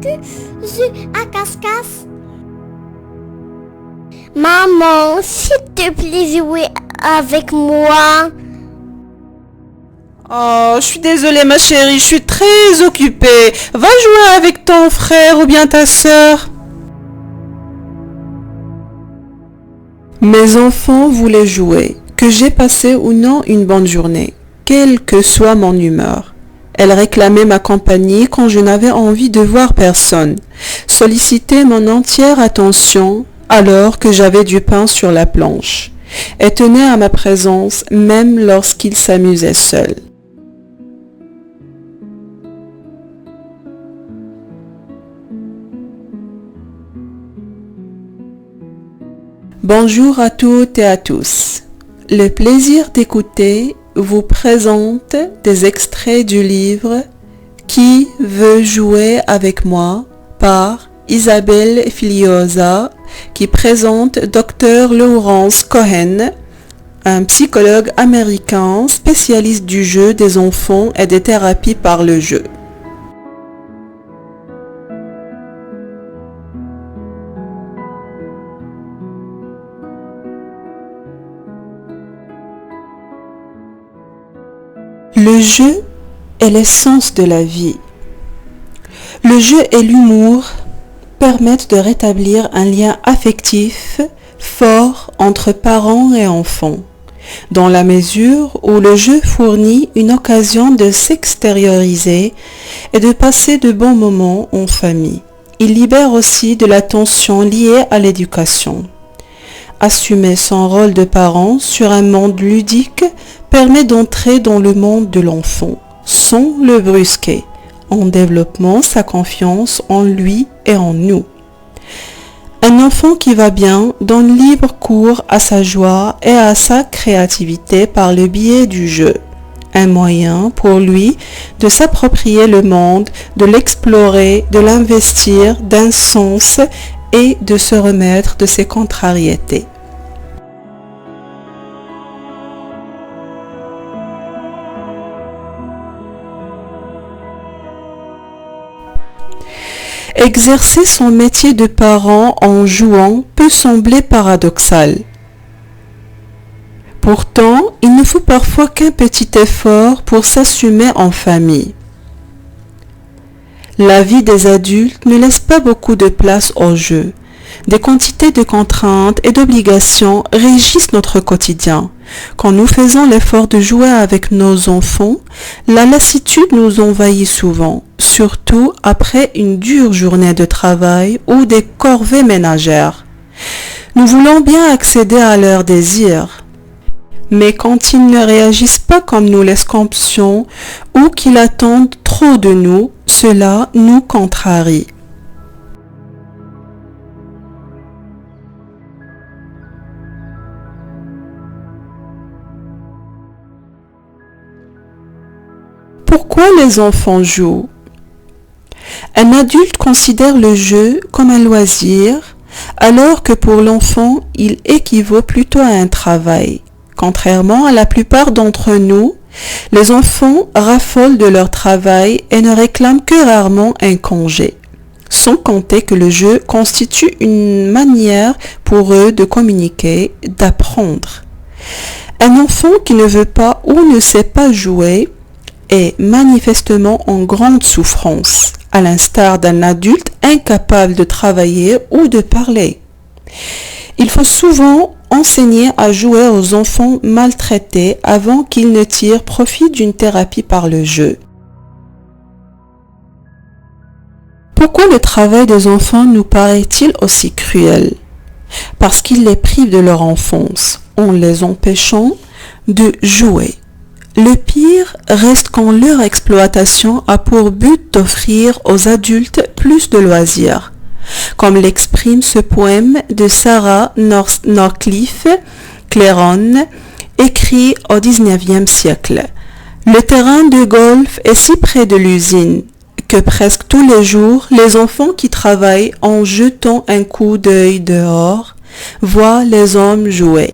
que jeu à casse-casse? Maman, s'il te plaît, jouer avec moi. Oh, je suis désolée ma chérie, je suis très occupée. Va jouer avec ton frère ou bien ta sœur. Mes enfants voulaient jouer, que j'ai passé ou non une bonne journée, quelle que soit mon humeur. Elles réclamaient ma compagnie quand je n'avais envie de voir personne, sollicitaient mon entière attention alors que j'avais du pain sur la planche, et tenaient à ma présence même lorsqu'ils s'amusaient seuls. Bonjour à toutes et à tous. Le plaisir d'écouter vous présente des extraits du livre Qui veut jouer avec moi par Isabelle Filiosa qui présente Dr Lawrence Cohen, un psychologue américain spécialiste du jeu des enfants et des thérapies par le jeu. Le jeu est l'essence de la vie. Le jeu et l'humour permettent de rétablir un lien affectif fort entre parents et enfants, dans la mesure où le jeu fournit une occasion de s'extérioriser et de passer de bons moments en famille. Il libère aussi de la tension liée à l'éducation. Assumer son rôle de parent sur un monde ludique permet d'entrer dans le monde de l'enfant sans le brusquer, en développant sa confiance en lui et en nous. Un enfant qui va bien donne libre cours à sa joie et à sa créativité par le biais du jeu. Un moyen pour lui de s'approprier le monde, de l'explorer, de l'investir d'un sens et de se remettre de ses contrariétés. Exercer son métier de parent en jouant peut sembler paradoxal. Pourtant, il ne faut parfois qu'un petit effort pour s'assumer en famille. La vie des adultes ne laisse pas beaucoup de place au jeu. Des quantités de contraintes et d'obligations régissent notre quotidien. Quand nous faisons l'effort de jouer avec nos enfants, la lassitude nous envahit souvent, surtout après une dure journée de travail ou des corvées ménagères. Nous voulons bien accéder à leurs désirs, mais quand ils ne réagissent pas comme nous l'escomptions ou qu'ils attendent trop de nous, cela nous contrarie. Pourquoi les enfants jouent? Un adulte considère le jeu comme un loisir, alors que pour l'enfant, il équivaut plutôt à un travail. Contrairement à la plupart d'entre nous, les enfants raffolent de leur travail et ne réclament que rarement un congé. Sans compter que le jeu constitue une manière pour eux de communiquer, d'apprendre. Un enfant qui ne veut pas ou ne sait pas jouer est manifestement en grande souffrance, à l'instar d'un adulte incapable de travailler ou de parler. Il faut souvent enseigner à jouer aux enfants maltraités avant qu'ils ne tirent profit d'une thérapie par le jeu. Pourquoi le travail des enfants nous paraît-il aussi cruel? Parce qu'il les prive de leur enfance, en les empêchant de jouer. Le pire reste quand leur exploitation a pour but d'offrir aux adultes plus de loisirs, comme l'exprime ce poème de Sarah Norcliffe Clairon, écrit au XIXe siècle. Le terrain de golf est si près de l'usine que presque tous les jours, les enfants qui travaillent en jetant un coup d'œil dehors voient les hommes jouer.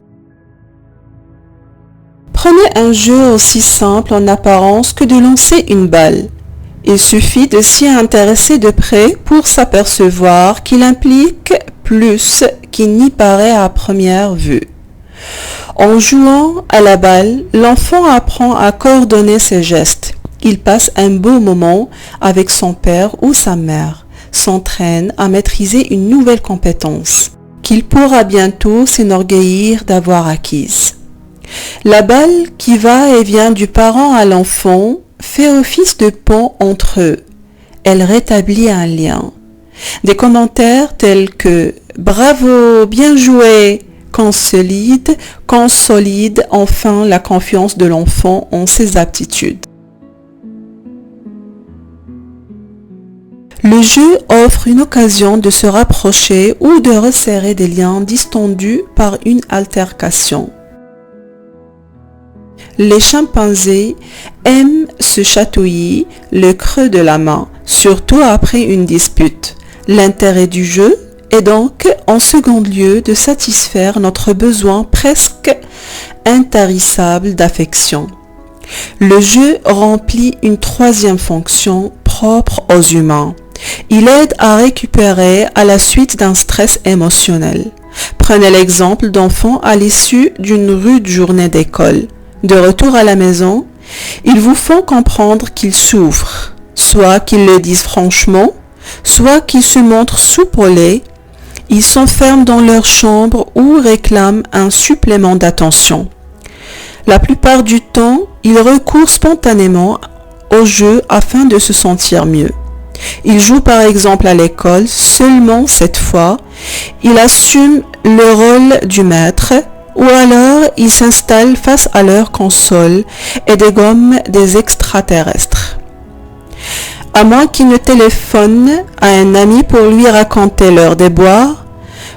Prenez un jeu aussi simple en apparence que de lancer une balle. Il suffit de s'y intéresser de près pour s'apercevoir qu'il implique plus qu'il n'y paraît à première vue. En jouant à la balle, l'enfant apprend à coordonner ses gestes. Il passe un beau moment avec son père ou sa mère, s'entraîne à maîtriser une nouvelle compétence qu'il pourra bientôt s'enorgueillir d'avoir acquise. La balle qui va et vient du parent à l'enfant fait office de pont entre eux. Elle rétablit un lien. Des commentaires tels que « Bravo, bien joué !» consolident enfin la confiance de l'enfant en ses aptitudes. Le jeu offre une occasion de se rapprocher ou de resserrer des liens distendus par une altercation. Les chimpanzés aiment se chatouiller le creux de la main, surtout après une dispute. L'intérêt du jeu est donc en second lieu de satisfaire notre besoin presque intarissable d'affection. Le jeu remplit une troisième fonction propre aux humains. Il aide à récupérer à la suite d'un stress émotionnel. Prenez l'exemple d'enfants à l'issue d'une rude journée d'école. De retour à la maison, ils vous font comprendre qu'ils souffrent, soit qu'ils le disent franchement, soit qu'ils se montrent soupolés. Ils s'enferment dans leur chambre ou réclament un supplément d'attention. La plupart du temps, ils recourent spontanément au jeu afin de se sentir mieux. Ils jouent par exemple à l'école, seulement cette fois, ils assument le rôle du maître, ou alors ils s'installent face à leur console et dégomment des extraterrestres. À moins qu'ils ne téléphonent à un ami pour lui raconter leurs déboires,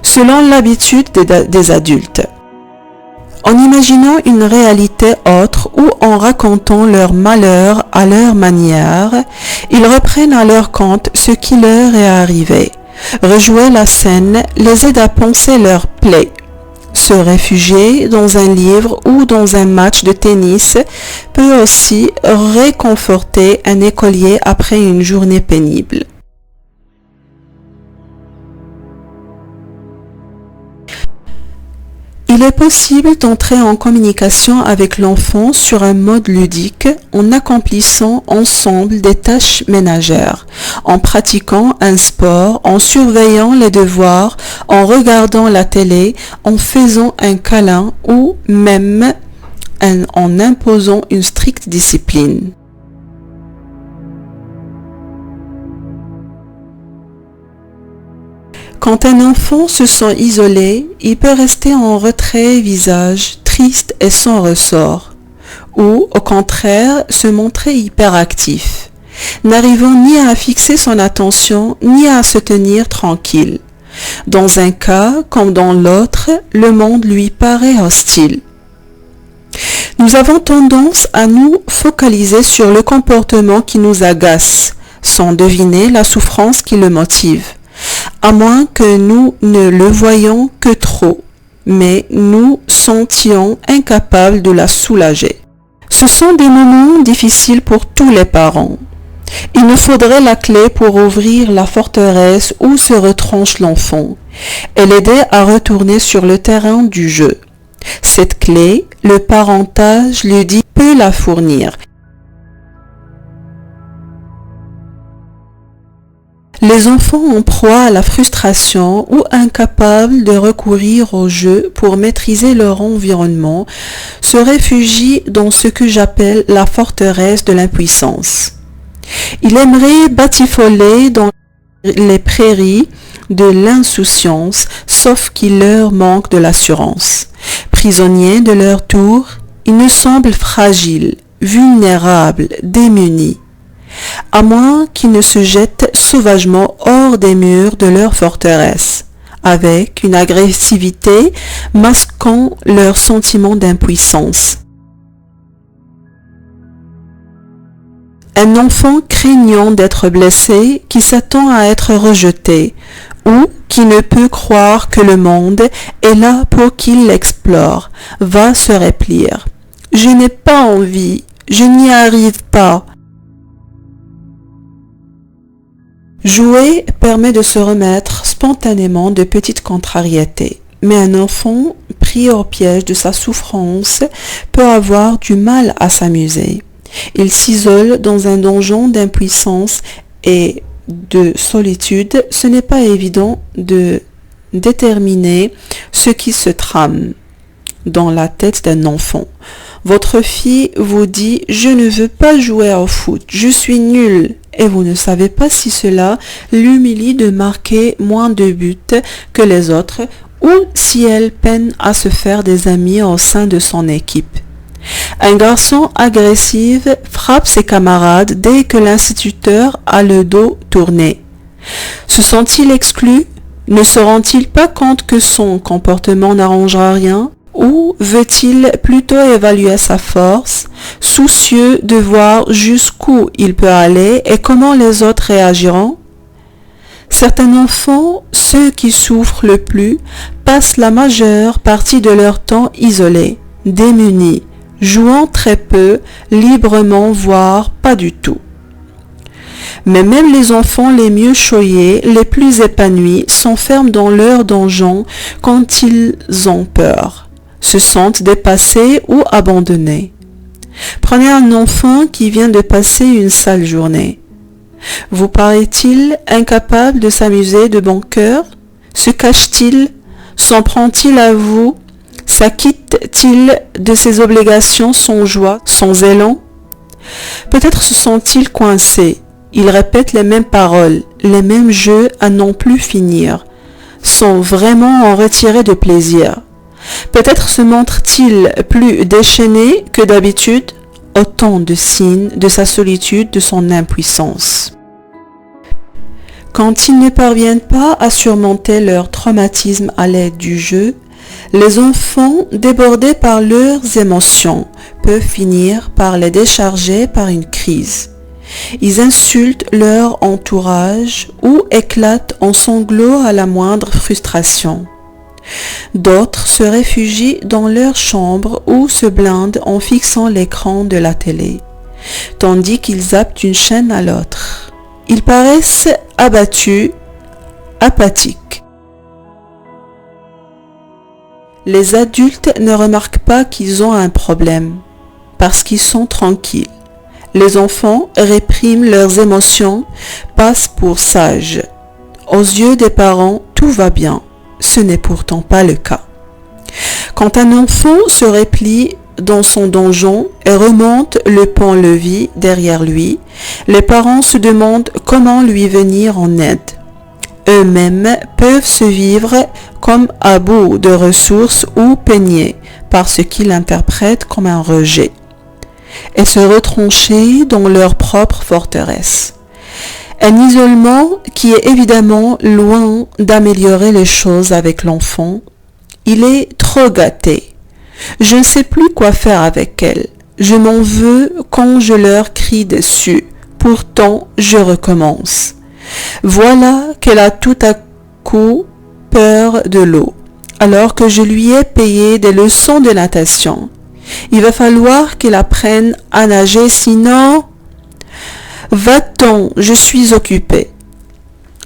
selon l'habitude des adultes. En imaginant une réalité autre ou en racontant leur malheur à leur manière, ils reprennent à leur compte ce qui leur est arrivé. Rejouer la scène les aide à penser leur plaie. Se réfugier dans un livre ou dans un match de tennis peut aussi réconforter un écolier après une journée pénible. Il est possible d'entrer en communication avec l'enfant sur un mode ludique en accomplissant ensemble des tâches ménagères, en pratiquant un sport, en surveillant les devoirs, en regardant la télé, en faisant un câlin ou même en imposant une stricte discipline. Quand un enfant se sent isolé, il peut rester en retrait, visage triste et sans ressort, ou au contraire se montrer hyperactif, n'arrivant ni à fixer son attention ni à se tenir tranquille. Dans un cas comme dans l'autre, le monde lui paraît hostile. Nous avons tendance à nous focaliser sur le comportement qui nous agace, sans deviner la souffrance qui le motive. À moins que nous ne le voyions que trop, mais nous sentions incapables de la soulager. Ce sont des moments difficiles pour tous les parents. Il nous faudrait la clé pour ouvrir la forteresse où se retranche l'enfant et l'aider à retourner sur le terrain du jeu. Cette clé, le parentage ludique peut la fournir. Les enfants en proie à la frustration ou incapables de recourir au jeu pour maîtriser leur environnement se réfugient dans ce que j'appelle la forteresse de l'impuissance. Ils aimeraient batifoler dans les prairies de l'insouciance, sauf qu'il leur manque de l'assurance. Prisonniers de leur tour, ils nous semblent fragiles, vulnérables, démunis. À moins qu'ils ne se jettent sauvagement hors des murs de leur forteresse, avec une agressivité masquant leur sentiment d'impuissance. Un enfant craignant d'être blessé, qui s'attend à être rejeté, ou qui ne peut croire que le monde est là pour qu'il l'explore, va se réplier. « Je n'ai pas envie, je n'y arrive pas. » Jouer permet de se remettre spontanément de petites contrariétés, mais un enfant pris au piège de sa souffrance peut avoir du mal à s'amuser. Il s'isole dans un donjon d'impuissance et de solitude. Ce n'est pas évident de déterminer ce qui se trame dans la tête d'un enfant. Votre fille vous dit « Je ne veux pas jouer au foot, je suis nulle » et vous ne savez pas si cela l'humilie de marquer moins de buts que les autres ou si elle peine à se faire des amis au sein de son équipe. Un garçon agressif frappe ses camarades dès que l'instituteur a le dos tourné. Se sent-il exclu? Ne se rend-il pas compte que son comportement n'arrangera rien? Ou veut-il plutôt évaluer sa force, soucieux de voir jusqu'où il peut aller et comment les autres réagiront? Certains enfants, ceux qui souffrent le plus, passent la majeure partie de leur temps isolés, démunis, jouant très peu, librement, voire pas du tout. Mais même les enfants les mieux choyés, les plus épanouis, s'enferment dans leur donjon quand ils ont peur, se sentent dépassés ou abandonnés. Prenez un enfant qui vient de passer une sale journée. Vous paraît-il incapable de s'amuser de bon cœur? Se cache-t-il? S'en prend-il à vous? S'acquitte-t-il de ses obligations sans joie, sans élan? Peut-être se sent-il coincé. Il répète les mêmes paroles, les mêmes jeux à n'en plus finir, sans vraiment en retirer de plaisir. Peut-être se montre-t-il plus déchaîné que d'habitude, autant de signes de sa solitude, de son impuissance. Quand ils ne parviennent pas à surmonter leur traumatisme à l'aide du jeu, les enfants, débordés par leurs émotions, peuvent finir par les décharger par une crise. Ils insultent leur entourage ou éclatent en sanglots à la moindre frustration. D'autres se réfugient dans leur chambre ou se blindent en fixant l'écran de la télé, tandis qu'ils zappent d'une chaîne à l'autre. Ils paraissent abattus, apathiques. Les adultes ne remarquent pas qu'ils ont un problème, parce qu'ils sont tranquilles. Les enfants répriment leurs émotions, passent pour sages. Aux yeux des parents, tout va bien. Ce n'est pourtant pas le cas. Quand un enfant se replie dans son donjon et remonte le pont-levis derrière lui, les parents se demandent comment lui venir en aide. Eux-mêmes peuvent se vivre comme à bout de ressources ou peignés par ce qu'ils interprètent comme un rejet et se retrancher dans leur propre forteresse. Un isolement qui est évidemment loin d'améliorer les choses avec l'enfant. Il est trop gâté. Je ne sais plus quoi faire avec elle. Je m'en veux quand je leur crie dessus. Pourtant, je recommence. Voilà qu'elle a tout à coup peur de l'eau, alors que je lui ai payé des leçons de natation. Il va falloir qu'elle apprenne à nager, sinon... Va-t'en, je suis occupée.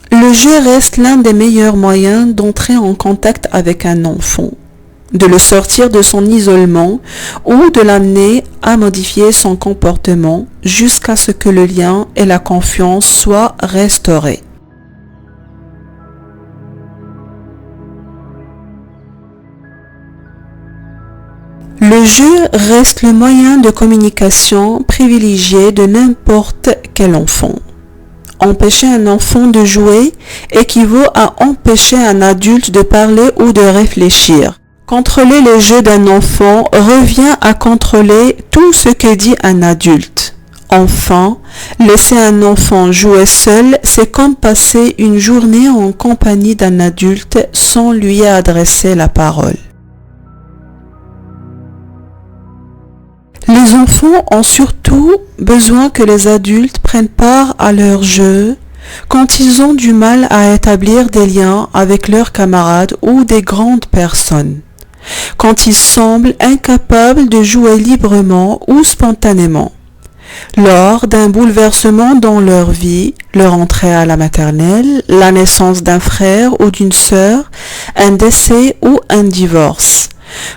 Le jeu reste l'un des meilleurs moyens d'entrer en contact avec un enfant, de le sortir de son isolement ou de l'amener à modifier son comportement jusqu'à ce que le lien et la confiance soient restaurés. Le jeu reste le moyen de communication privilégié de n'importe quel enfant. Empêcher un enfant de jouer équivaut à empêcher un adulte de parler ou de réfléchir. Contrôler le jeu d'un enfant revient à contrôler tout ce que dit un adulte. Enfin, laisser un enfant jouer seul, c'est comme passer une journée en compagnie d'un adulte sans lui adresser la parole. Les enfants ont surtout besoin que les adultes prennent part à leur jeu quand ils ont du mal à établir des liens avec leurs camarades ou des grandes personnes, quand ils semblent incapables de jouer librement ou spontanément. Lors d'un bouleversement dans leur vie, leur entrée à la maternelle, la naissance d'un frère ou d'une sœur, un décès ou un divorce,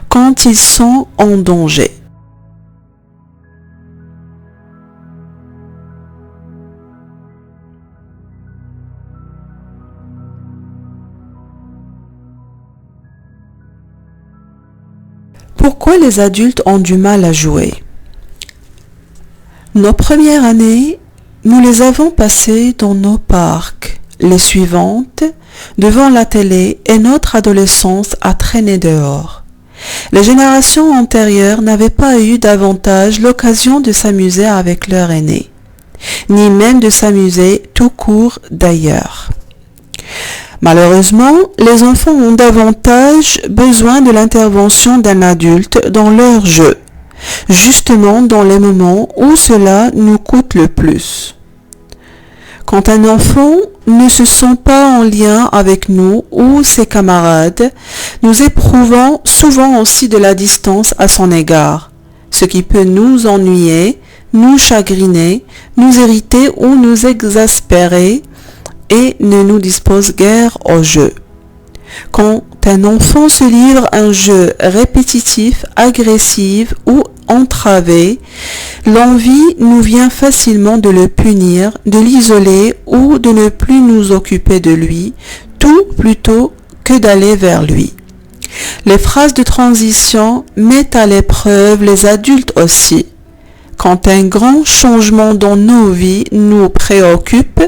quand ils sont en danger. Pourquoi les adultes ont du mal à jouer? Nos premières années, nous les avons passées dans nos parcs. Les suivantes, devant la télé et notre adolescence à traîner dehors. Les générations antérieures n'avaient pas eu davantage l'occasion de s'amuser avec leur aîné, ni même de s'amuser tout court d'ailleurs. Malheureusement, les enfants ont davantage besoin de l'intervention d'un adulte dans leur jeu, justement dans les moments où cela nous coûte le plus. Quand un enfant ne se sent pas en lien avec nous ou ses camarades, nous éprouvons souvent aussi de la distance à son égard, ce qui peut nous ennuyer, nous chagriner, nous irriter ou nous exaspérer et ne nous dispose guère au jeu. Quand un enfant se livre à un jeu répétitif, agressif ou entravé, l'envie nous vient facilement de le punir, de l'isoler ou de ne plus nous occuper de lui, tout plutôt que d'aller vers lui. Les phrases de transition mettent à l'épreuve les adultes aussi. Quand un grand changement dans nos vies nous préoccupe,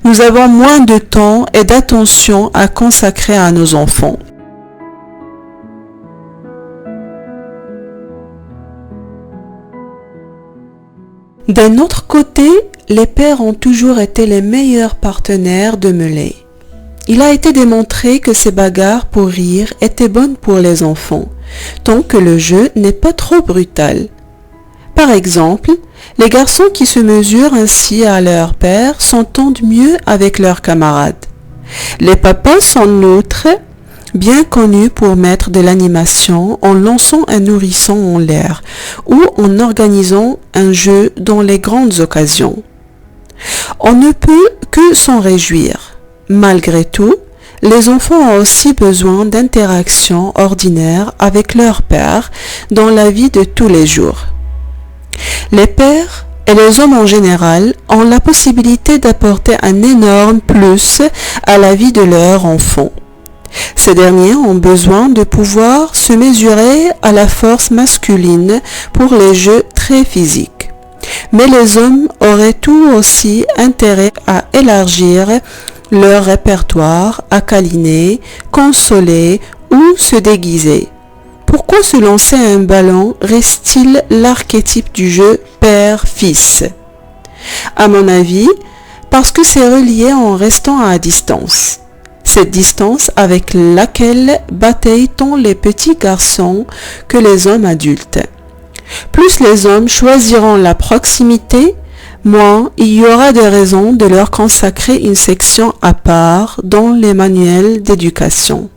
nous avons moins de temps et d'attention à consacrer à nos enfants. D'un autre côté, les pères ont toujours été les meilleurs partenaires de mêlée. Il a été démontré que ces bagarres pour rire étaient bonnes pour les enfants, tant que le jeu n'est pas trop brutal. Par exemple, les garçons qui se mesurent ainsi à leur père s'entendent mieux avec leurs camarades. Les papas sont en outre bien connus pour mettre de l'animation en lançant un nourrisson en l'air ou en organisant un jeu dans les grandes occasions. On ne peut que s'en réjouir. Malgré tout, les enfants ont aussi besoin d'interactions ordinaires avec leur père dans la vie de tous les jours. Les pères et les hommes en général ont la possibilité d'apporter un énorme plus à la vie de leur enfant. Ces derniers ont besoin de pouvoir se mesurer à la force masculine pour les jeux très physiques. Mais les hommes auraient tout aussi intérêt à élargir leur répertoire, à câliner, consoler ou se déguiser. Pourquoi se lancer un ballon reste-t-il l'archétype du jeu père-fils? À mon avis, parce que c'est relié en restant à distance. Cette distance avec laquelle bataillent tant les petits garçons que les hommes adultes. Plus les hommes choisiront la proximité, moins il y aura des raisons de leur consacrer une section à part dans les manuels d'éducation.